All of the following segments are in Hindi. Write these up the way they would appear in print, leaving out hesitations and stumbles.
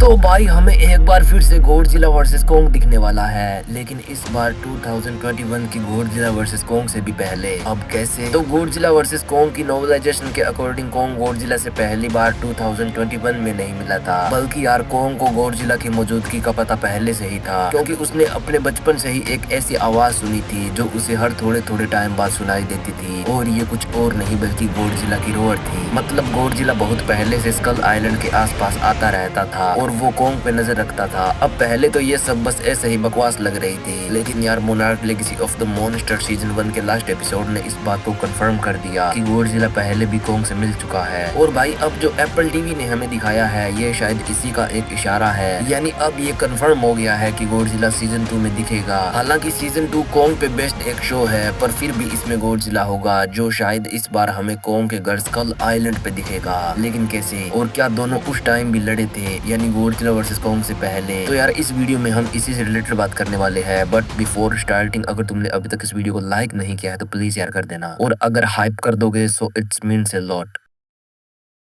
तो भाई हमें एक बार फिर से गॉडजिला वर्सेस कोंग दिखने वाला है, लेकिन इस बार 2021 की गॉडजिला वर्सेस कोंग से भी पहले। अब कैसे? तो गॉडजिला वर्सेस कोंग की नॉवेलाइजेशन के अकॉर्डिंग कोंग गॉडजिला से पहली बार 2021 में नहीं मिला था, बल्कि यार कोंग को गॉडजिला की मौजूदगी का पता पहले से ही था, क्योंकि उसने अपने बचपन से ही एक ऐसी आवाज सुनी थी जो उसे हर थोड़े थोड़े टाइम बाद सुनाई देती थी, और ये कुछ और नहीं बल्कि गॉडजिला की रोअर थी। मतलब गॉडजिला बहुत पहले से स्कल आइलैंड के आसपास आता रहता था और वो कोंग पे नजर रखता था। अब पहले तो ये सब बस ऐसे ही बकवास लग रही थी, लेकिन यार monarch legacy of the monster season 1 के लास्ट एपिसोड ने इस बात को कंफर्म कर दिया कि गॉडजिला पहले भी कोंग से मिल चुका है। और भाई अब जो एप्पल टीवी ने हमें दिखाया है ये शायद इसी का एक इशारा है, यानी अब ये कंफर्म हो गया है कि गॉडजिला सीजन 2 में दिखेगा। हालांकि सीजन 2 कोंग पे बेस्ड एक शो है, पर फिर भी इसमें गॉडजिला होगा, जो शायद इस बार हमें कोंग के घर स्कल आइलैंड पे दिखेगा। लेकिन कैसे और क्या दोनों उस टाइम भी लड़े थे, यानी गॉडजिला वर्सेस कोंग से पहले? तो यार इस वीडियो में हम इसी से रिलेटेड बात करने वाले हैं। बट बिफोर स्टार्टिंग, अगर तुमने अभी तक इस वीडियो को लाइक नहीं किया है तो प्लीज यार कर देना, और अगर हाइप कर दोगे so it's means a lot.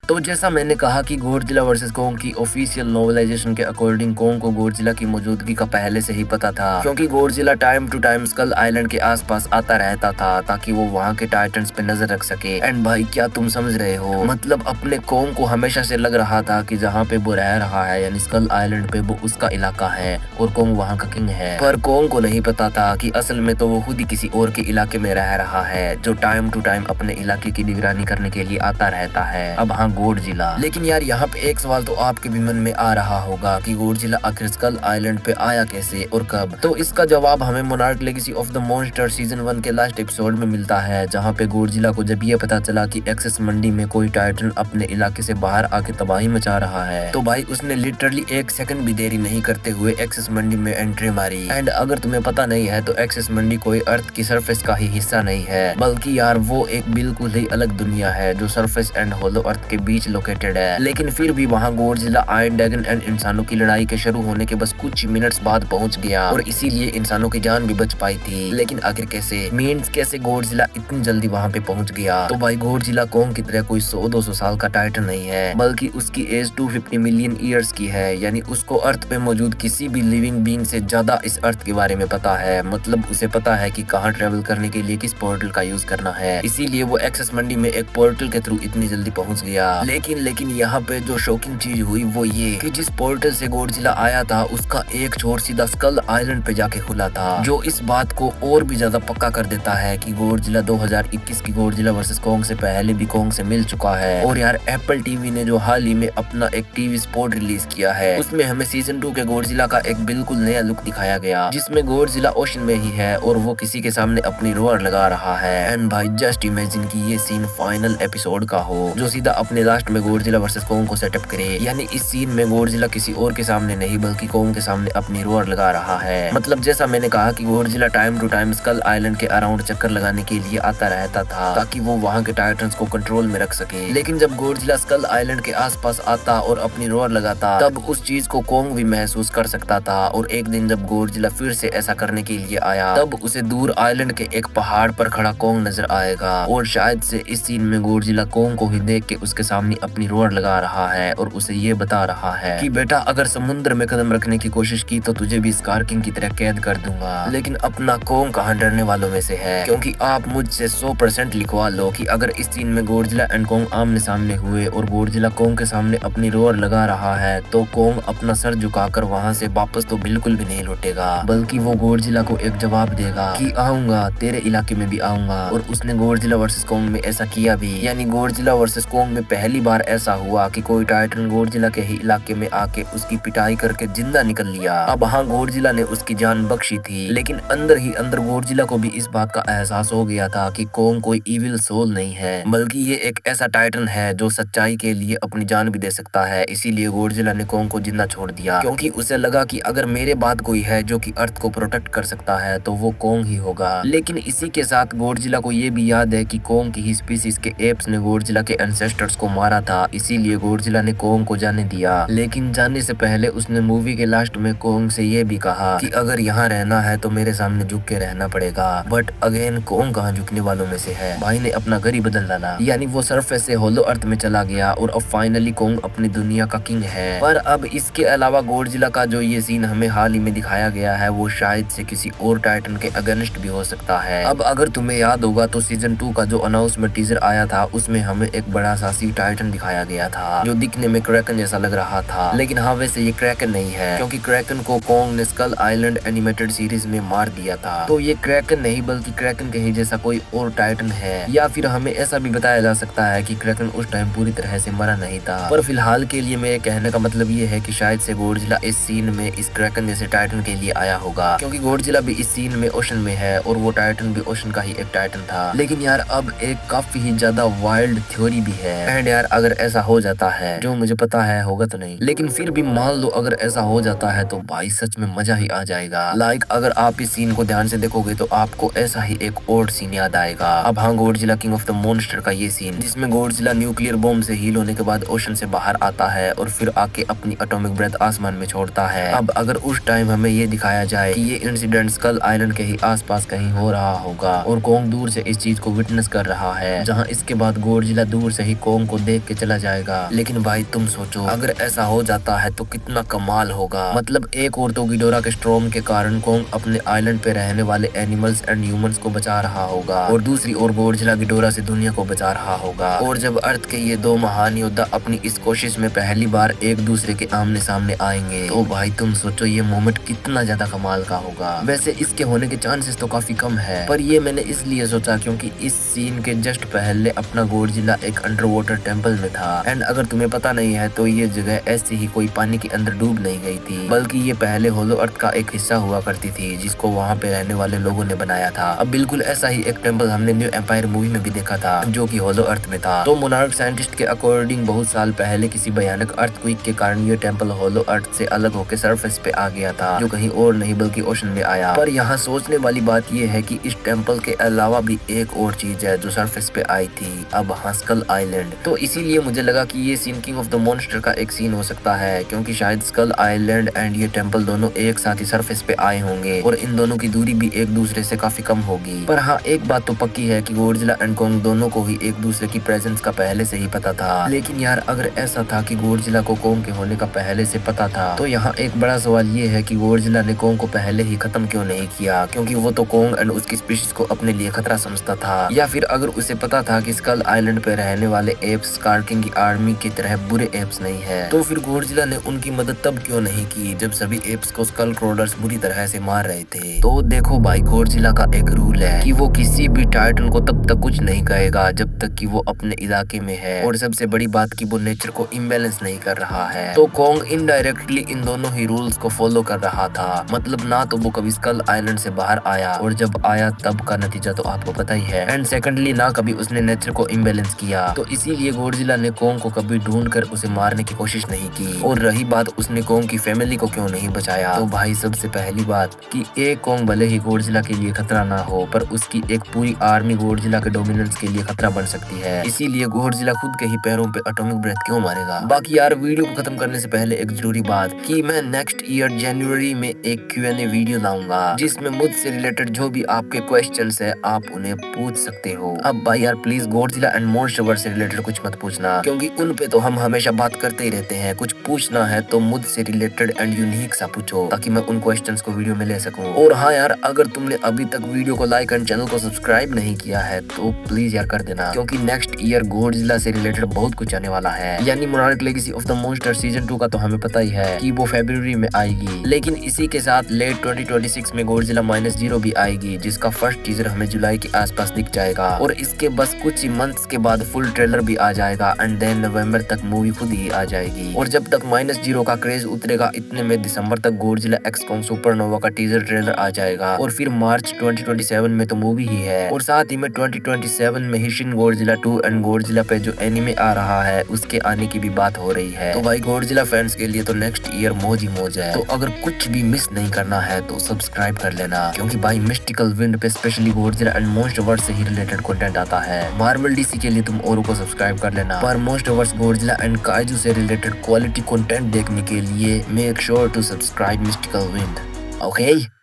तो जैसा मैंने कहा कि गॉडजिला वर्सेस कोंग की ऑफिशियल नॉवेलाइजेशन के अकॉर्डिंग कोंग को गॉडजिला की मौजूदगी का पहले से ही पता था, क्योंकि Godzilla time to time skull island के आसपास आता रहता था ताकि वो वहां के टाइटन्स पे नजर रख सके। एंड भाई क्या तुम समझ रहे हो, मतलब अपने कोंग को हमेशा से लग रहा था कि जहाँ पे वो रह रहा है यानी स्कल आइलैंड पे वो उसका इलाका है और कोंग वहाँ का किंग है। पर कोंग को नहीं पता था कि असल में तो वो खुद ही किसी और के इलाके में रह रहा है, जो टाइम टू टाइम अपने इलाके की निगरानी करने के लिए आता रहता है। अब हाँ गॉडजिला। लेकिन यार यहाँ पे एक सवाल तो आपके भी मन में आ रहा होगा कि गॉडजिला आखिर स्कल आइलैंड पे आया कैसे और कब? तो इसका जवाब हमें monarch legacy of the monster season 1 के लास्ट एपिसोड में मिलता है, जहाँ पे गॉडजिला को जब ये पता चला कि एक्सेस मंडी में कोई टाइटन अपने इलाके से बाहर आके तबाही मचा रहा है, तो भाई उसने लिटरली एक सेकंड भी देरी नहीं करते हुए एक्सेस मंडी में एंट्री मारी। एंड अगर तुम्हें पता नहीं है तो एक्सेस मंडी कोई अर्थ की सरफेस का ही हिस्सा नहीं है, बल्कि यार वो एक बिल्कुल ही अलग दुनिया है जो सरफेस एंड होलो अर्थ के बीच लोकेटेड है। लेकिन फिर भी वहाँ गॉडजिला आयरन ड्रैगन एंड इंसानों की लड़ाई के शुरू होने के बस कुछ मिनट्स बाद पहुंच गया, और इसीलिए इंसानों की जान भी बच पाई थी। लेकिन आखिर कैसे, मीन्स कैसे गॉडजिला इतनी जल्दी वहाँ पे पहुंच गया? तो भाई गॉडजिला कोंग की तरह कोई 100-200 साल का टाइटन नहीं है, बल्कि उसकी एज 250 मिलियन ईयर्स की है, यानी उसको अर्थ पे मौजूद किसी भी लिविंग बीइंग से ज्यादा इस अर्थ के बारे में पता है। मतलब उसे पता है कि कहाँ ट्रेवल करने के लिए किस पोर्टल का यूज करना है, इसीलिए वो एक्सेस मंडी में एक पोर्टल के थ्रू इतनी जल्दी पहुंच गया। लेकिन यहाँ पे जो शॉकिंग चीज हुई वो ये कि जिस पोर्टल से गॉडजिला आया था उसका एक छोर सीधा स्कल आइलैंड पे जाके खुला था, जो इस बात को और भी ज्यादा पक्का कर देता है कि गॉडजिला 2021 की गॉडजिला वर्सेस कोंग से पहले भी कोंग से मिल चुका है। और यार एप्पल टीवी ने जो हाल ही में अपना एक टीवी स्पॉट रिलीज किया है, उसमें हमें सीजन 2 के गॉडजिला का एक बिल्कुल नया लुक दिखाया गया, जिसमें गॉडजिला ओशन में ही है और वो किसी के सामने अपनी रोअर लगा रहा है। एंड भाई जस्ट इमेजिन कि ये सीन फाइनल एपिसोड का हो, जो सीधा अपने लास्ट में गॉडजिला वर्सेस कोंग को सेटअप करे, यानी इस सीन में गॉडजिला किसी और के सामने नहीं बल्कि कोंग के सामने अपनी रोअर लगा रहा है। मतलब जैसा मैंने कहा कि Godzilla time to time skull island के अराउंड चक्कर लगाने के लिए आता रहता था ताकि वो वहाँ के टाइटन्स को कंट्रोल में रख सके। लेकिन जब गॉडजिला स्कल आइलैंड के आसपास आता और अपनी रोअर लगाता, तब उस चीज को कोंग भी महसूस कर सकता था। और एक दिन जब गॉडजिला फिर से ऐसा करने के लिए आया, तब उसे दूर आइलैंड के एक पहाड़ पर खड़ा कोंग नजर आएगा, और शायद से इस सीन में गॉडजिला कोंग को ही देख के उसके सामने अपनी रोअर लगा रहा है और उसे ये बता रहा है कि बेटा अगर समुद्र में कदम रखने की कोशिश की तो तुझे भी स्कार किंग की तरह कैद कर दूंगा। लेकिन अपना कोंग कहाँ डरने वालों में से है, क्योंकि आप मुझसे 100% लिखवा लो कि अगर इस सीन में गॉडजिला एंड कोंग आमने सामने हुए और गॉडजिला कोंग के सामने अपनी रोअर लगा रहा है, तो कोंग अपना सर झुकाकर वहाँ से वापस तो बिल्कुल भी नहीं लौटेगा, बल्कि वो गॉडजिला को एक जवाब देगा कि आऊंगा, तेरे इलाके में भी आऊंगा। और उसने गॉडजिला वर्सेस कोंग में ऐसा किया भी, यानी गॉडजिला वर्सेस कोंग में पहली बार ऐसा हुआ कि कोई टाइटन गॉडजिला के ही इलाके में आके उसकी पिटाई करके जिंदा निकल लिया। अब हाँ गॉडजिला ने उसकी जान बख्शी थी, लेकिन अंदर ही अंदर गॉडजिला को भी इस बात का एहसास हो गया था कि कोंग कोई इविल सोल नहीं है, बल्कि ये एक ऐसा टाइटन है जो सच्चाई के लिए अपनी जान भी दे सकता है। इसीलिए गॉडजिला ने कोंग को जिंदा छोड़ दिया, क्योंकि उसे लगा कि अगर मेरे बाद कोई है जो कि अर्थ को प्रोटेक्ट कर सकता है तो वो कोंग ही होगा। लेकिन इसी के साथ गॉडजिला को ये भी याद है कि कोंग की ही स्पीसीज के एप्स ने गॉडजिला के एंसेस्टर्स को मारा था, इसीलिए गॉडजिला ने कोंग को जाने दिया। लेकिन जाने से पहले उसने मूवी के लास्ट में कोंग से ये भी कहा कि अगर यहाँ रहना है तो मेरे सामने झुक के रहना पड़ेगा। बट अगेन कोंग कहाँ झुकने वालों में से है। भाई ने अपना घर ही बदल डाला, यानी वो सरफेस से होलो अर्थ में चला गया और अब फाइनली कोंग अपनी दुनिया का किंग है। पर अब इसके अलावा गॉडजिला का जो ये सीन हमें हाल ही में दिखाया गया है वो शायद से किसी और टाइटन के अगेंस्ट भी हो सकता है। अब अगर तुम्हें याद होगा तो सीजन 2 का जो अनाउंसमेंट टीजर आया था उसमें हमें एक बड़ा सा सी टाइटन दिखाया गया था जो दिखने में क्रैकन जैसा लग रहा था। लेकिन हाँ, वैसे ये क्रैकन नहीं है क्योंकि क्रैकन को कोंग ने स्कल आइलैंड एनिमेटेड सीरीज में मार दिया था। तो ये क्रैकन नहीं बल्कि क्रैकन के ही जैसा कोई और टाइटन है। या फिर हमें ऐसा भी बताया जा सकता है कि क्रैकन उस टाइम पूरी तरह से मरा नहीं था। पर फिलहाल के लिए मेरे कहने का मतलब ये है कि शायद से गॉडजिला इस सीन में इस क्रैकन जैसे टाइटन के लिए आया होगा, क्योंकि गॉडजिला भी इस सीन में ओशन में है और वो टाइटन भी ओशन का ही एक टाइटन था। लेकिन यार अब एक काफी ही ज्यादा वाइल्ड थ्योरी भी है। एंड यार अगर ऐसा हो जाता है, जो मुझे पता है होगा तो नहीं, लेकिन फिर भी मान लो अगर ऐसा हो जाता है तो भाई सच में मजा ही आ जाएगा। लाइक अगर आप इस सीन को ध्यान से देखोगे तो आपको ऐसा ही एक और सीन याद आएगा। अब हाँ, Godzilla king of the monster का ये सीन जिसमें गॉडजिला न्यूक्लियर बॉम्ब से हील होने के बाद ओशन से बाहर आता है और फिर आके अपनी एटॉमिक ब्रेथ आसमान में छोड़ता है। अब अगर उस टाइम हमें ये दिखाया जाए कि ये इंसिडेंट स्कल आइलैंड के ही आसपास कहीं हो रहा होगा और कोंग दूर से इस चीज को विटनेस कर रहा है, जहाँ इसके बाद गॉडजिला दूर से ही कोंग को देख के चला जाएगा। लेकिन भाई तुम सोचो अगर ऐसा हो जाता है तो कितना कमाल होगा। मतलब एक और तो गिडोरा के स्ट्रॉम के कारण कोंग अपने आइलैंड पे रहने वाले एनिमल्स एंड ह्यूमंस को बचा रहा होगा और दूसरी ओर गॉडजिला गिडोरा से दुनिया को बचा रहा होगा। और जब अर्थ के ये दो महान योद्धा अपनी इस कोशिश में पहली बार एक दूसरे के आमने सामने आएंगे तो भाई तुम सोचो ये मोमेंट कितना ज्यादा कमाल का होगा। वैसे इसके होने के चांसेस तो काफी कम है, पर ये मैंने इसलिए सोचा क्योंकि इस सीन के जस्ट पहले अपना गॉडजिला एक अंडर वाटर टेम्पल में था। एंड अगर तुम्हें पता नहीं है तो ये जगह ऐसी ही कोई पानी के अंदर डूब नहीं गई थी, बल्कि ये पहले होलो अर्थ का एक हिस्सा हुआ करती थी जिसको वहाँ पे रहने वाले लोगों ने बनाया था। अब बिल्कुल ऐसा ही एक टेम्पल हमने न्यू एम्पायर मूवी में भी देखा था जो कि होलो अर्थ में था। तो मोनार्क साइंटिस्ट के अकॉर्डिंग बहुत साल पहले किसी भयानक अर्थक्वेक के कारण ये टेम्पल होलो अर्थ से अलग होकर सरफेस पे आ गया था, जो कहीं और नहीं बल्कि ओशन में आया। पर यहाँ सोचने वाली बात ये है कि इस टेम्पल के अलावा भी एक और चीज है जो सरफेस पे आई थी, अब स्कल आइलैंड। तो इसीलिए मुझे लगा कि ये scene king of the monster का एक सीन हो सकता है, क्योंकि शायद स्कल आइलैंड एंड ये टेम्पल दोनों एक साथ ही सरफेस पे आए होंगे और इन दोनों की दूरी भी एक दूसरे से काफी कम होगी। पर हाँ, एक बात तो पक्की है कि गॉडजिला एंड कोंग दोनों को ही एक दूसरे की प्रेजेंस का पहले से ही पता था। लेकिन यार अगर ऐसा था कि गॉडजिला को कोंग के होने का पहले से पता था तो यहाँ एक बड़ा सवाल ये है कि गॉडजिला ने कोंग को पहले ही खत्म क्यों नहीं किया, क्योंकि वो तो कोंग एंड उसकी स्पीशीज को अपने लिए खतरा समझता था। या फिर अगर उसे पता था कि स्कल आइलैंड पे रहने वाले एप्स स्कार किंग की आर्मी की तरह बुरे एप्स नहीं है, तो फिर गॉडजिला ने उनकी मदद तब क्यों नहीं की जब सभी एप्स को स्कल क्रोडर्स बुरी तरह से मार रहे थे। तो देखो भाई, गॉडजिला का एक रूल है कि वो किसी भी टाइटन को तब तक कुछ नहीं कहेगा जब तक कि वो अपने इलाके में है, और सबसे बड़ी बात कि वो नेचर को इम्बैलेंस नहीं कर रहा है। तो कोंग इनडायरेक्टली इन दोनों ही रूल्स को फॉलो कर रहा था। मतलब ना तो वो कभी स्कल आइलैंड से बाहर आया और जब आया तब का नतीजा तो आपको पता ही है, एंड सेकंडली ना कभी उसने नेचर को इम्बैलेंस किया। तो इसीलिए गॉडजिला ने कोंग को कभी ढूंढ कर उसे मारने की कोशिश नहीं की। और रही बात उसने कोंग की फैमिली को क्यों नहीं बचाया, तो भाई सबसे पहली बात कि एक कोंग भले ही गॉडजिला के लिए खतरा ना हो, पर उसकी एक पूरी आर्मी गॉडजिला के डोमिनेंस के लिए खतरा बन सकती है। इसीलिए गॉडजिला खुद के ही पैरों पे एटॉमिक ब्रेथ क्यों मारेगा। बाकी यार वीडियो को खत्म करने से पहले एक जरूरी बात कि मैं नेक्स्ट ईयर जनवरी में एक Q&A वीडियो लाऊंगा जिसमें मुझसे रिलेटेड जो भी आपके क्वेश्चंस है आप उन्हें पूछ सकते हो। अब भाई यार प्लीज गॉडजिला एंड मॉन्स्टरवर्स से रिलेटेड कुछ मत पूछना, क्योंकि उन पे तो हम हमेशा बात करते ही रहते हैं। कुछ पूछना है तो मुझसे रिलेटेड एंड यूनिक सा पूछो ताकि मैं उन क्वेश्चंस को वीडियो में ले सकूं। और हाँ यार, अगर तुमने अभी तक वीडियो को लाइक एंड चैनल को सब्सक्राइब नहीं किया है तो प्लीज यार कर देना, क्योंकि नेक्स्ट ईयर गॉडजिला से रिलेटेड बहुत कुछ आने वाला है। यानी monarch legacy of the monster season 2 का तो हमें पता ही है कि वो फरवरी में आएगी, लेकिन इसी के साथ लेट 2026 में गॉडजिला -0 भी आएगी, जिसका फर्स्ट टीजर हमें जुलाई के आसपास दिख जाएगा। और इसके बस कुछ ही मंथ्स के बाद फुल ट्रेलर भी आ जाएगा एंड देन नवंबर तक मूवी खुद ही आ जाएगी। और जब तक -0 का क्रेज उतरेगा, इतने में दिसंबर तक गॉडजिला एक्स कोंग सुपरनोवा का टीजर ट्रेलर आ जाएगा। और फिर मार्च 2027 में तो मूवी ही है। और साथ ही में 2027 में ही शिन गॉडजिला 2 एंड गॉडजिला पे जो एनिमे आ रहा है उसके आने की भी बात हो रही है। तो भाई गॉडजिला फैंस के लिए तो नेक्स्ट ईयर मौज ही मौज है। तो अगर कुछ भी मिस नहीं करना है तो सब्सक्राइब कर लेना, क्योंकि भाई मिस्टिकल विंड पे स्पेशली गॉडजिला एंड मॉन्स्टरवर्स से ही रिलेटेड कंटेंट आता है। मार्वल डीसी के लिए तुम औरों को सब्सक्राइब कर लेना। पर monsterverse Godzilla and kaiju से रिलेटेड क्वालिटी कंटेंट देखने के लिए make sure to subscribe mystical wind. Okay.